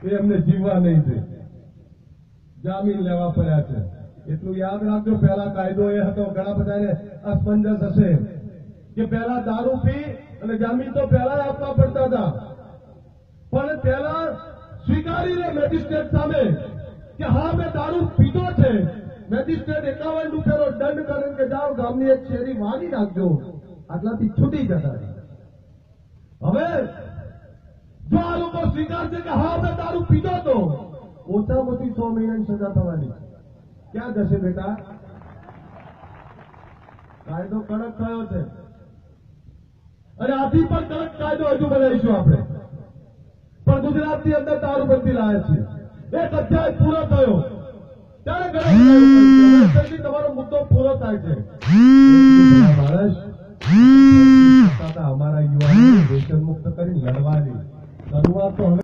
એ એમને જીવવા નહીં દે, જામીન લેવા પડ્યા છે. એટલું યાદ રાખજો, પહેલા કાયદો એ હતો, ઘણા બધાને અસમંજસ હશે કે પહેલા દારૂ પી અને જામીન તો પહેલા આપવા પડતા હતા, પણ પહેલા સ્વીકારીને મેજિસ્ટ્રેટ સામે કે હા મેં દારૂ પીધો છે, મેજિસ્ટ્રેટ 51 રૂપિયાનો દંડ કરે કે જાઓ ગામની એક શેરી વાળી નાખજો, આટલાથી છૂટી જતા. હવે જો આ લોકો સ્વીકારશે કે હા મેં દારૂ પીધો તો ઓછામાં ઓછી 100 મહિનાની સજા થવાની. ક્યાં જશે બેટા? કાયદો કડક થયો છે અને આથી પણ કડક કાયદો હજુ બનાવીશું આપણે. પણ ગુજરાતની અંદર દારૂબંધી લાયા છીએ. એક અધ્યાય પૂરો થયો ત્યારે તમારો મુદ્દો પૂરો થાય છે. માણસ અમારા યુવાનો દેશ મુક્ત કરી લડવાની શરૂઆત તો હવે